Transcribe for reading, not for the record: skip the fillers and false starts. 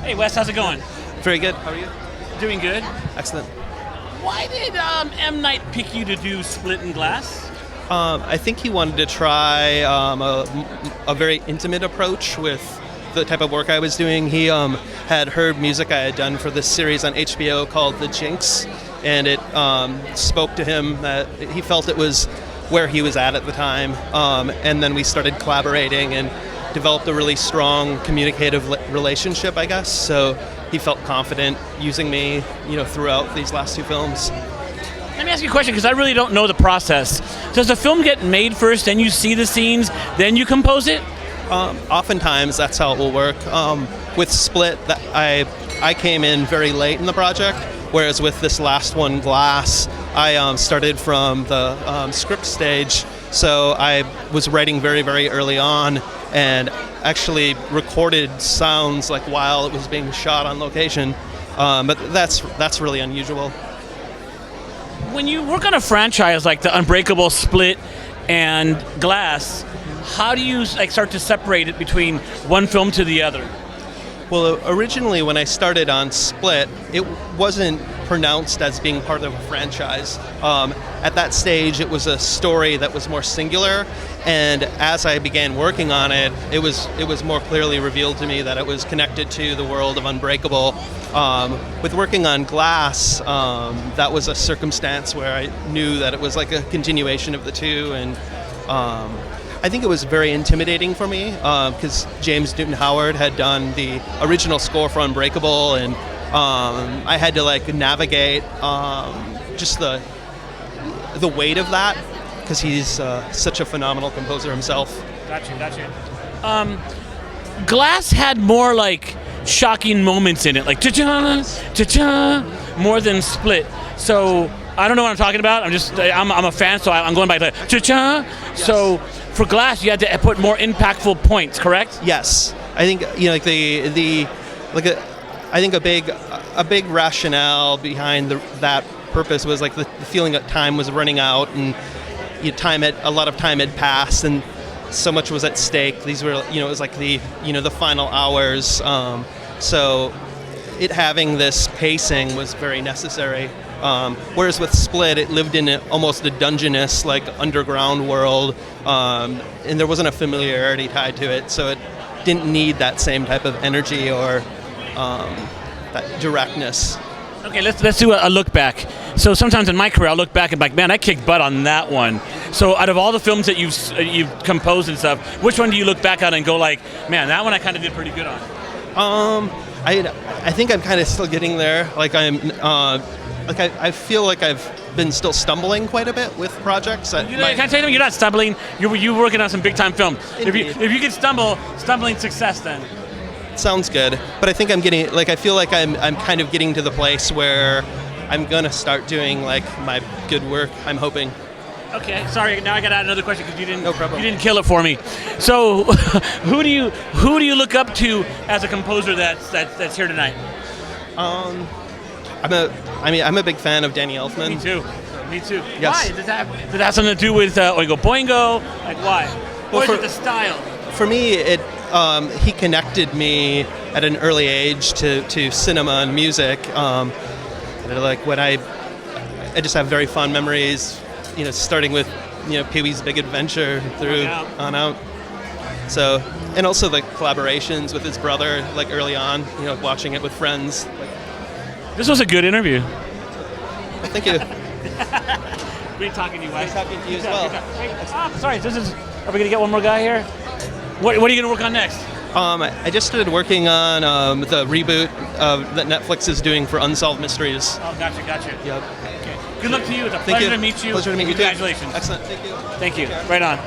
Hey Wes, how's it going? Very good. How are you? Doing good. Excellent. Why did M.night pick you to do Split and Glass? I think he wanted to try a very intimate approach with the type of work I was doing. He had heard music I had done for this series on HBO called The Jinx, and it spoke to him that he felt it was where he was at the time. And then we started collaborating and developed a really strong communicative relationship, I guess. So he felt confident using me, throughout these last two films. Let me ask you a question, because I really don't know the process. Does the film get made first, then you see the scenes, then you compose it? Oftentimes, that's how it will work. With Split, I came in very late in the project, whereas with this last one, Glass, I started from the script stage. So I was writing very, very early on, and actually recorded sounds like while it was being shot on location. But that's really unusual. When you work on a franchise like the Unbreakable, Split, and Glass, how do you start to separate it between one film to the other? Well, originally when I started on Split, it wasn't pronounced as being part of a franchise. At that stage, it was a story that was more singular, and as I began working on it, it was more clearly revealed to me that it was connected to the world of Unbreakable. With working on Glass, that was a circumstance where I knew that it was like a continuation of the two, and I think it was very intimidating for me because James Newton Howard had done the original score for Unbreakable, and I had to navigate just the weight of that because he's such a phenomenal composer himself. Gotcha. Glass had more shocking moments in it, like cha-cha, cha-cha, more than Split. So I don't know what I'm talking about. I'm a fan, so I'm going back to cha-cha. Yes. So for Glass, you had to put more impactful points, correct? Yes, I think I think a big rationale behind that purpose was the feeling that time was running out, and a lot of time had passed, and so much was at stake. These were it was the final hours. So it having this pacing was very necessary. Whereas with Split, it lived in almost a dungeonous, underground world, and there wasn't a familiarity tied to it, so it didn't need that same type of energy or that directness. Okay, let's do a look back. So sometimes in my career, I'll look back and be like, man, I kicked butt on that one. So out of all the films that you've composed and stuff, which one do you look back on and go man, that one I kind of did pretty good on? I think I'm kind of still getting there. I feel like I've been still stumbling quite a bit with projects. Can I tell you, you're not stumbling. You're working on some big time films. If you can stumbling success then. Sounds good, but I think I'm getting I feel like I'm kind of getting to the place where I'm gonna start doing my good work. I'm hoping. Okay, sorry. Now I got to add another question because you didn't. No problem. You didn't kill it for me. So, who do you look up to as a composer that's here tonight? I'm a big fan of Danny Elfman. Me too. Yes. Why? Does that have something to do with Oingo Boingo? Why? Or is it the style? For me, he connected me at an early age to cinema and music. When I just have very fond memories. Starting with Pee-wee's Big Adventure through on out. So, and also the collaborations with his brother, early on. Watching it with friends. This was a good interview. Well, thank you. Great talking to you, Wes. Great talking to you as well. Sorry, are we gonna get one more guy here? What are you gonna work on next? I just started working on the reboot that Netflix is doing for Unsolved Mysteries. Oh, gotcha. Yep. Okay. Good luck to you. It's a pleasure to meet you. Pleasure to meet you. Congratulations. Excellent. Thank you. Thank you. Right on.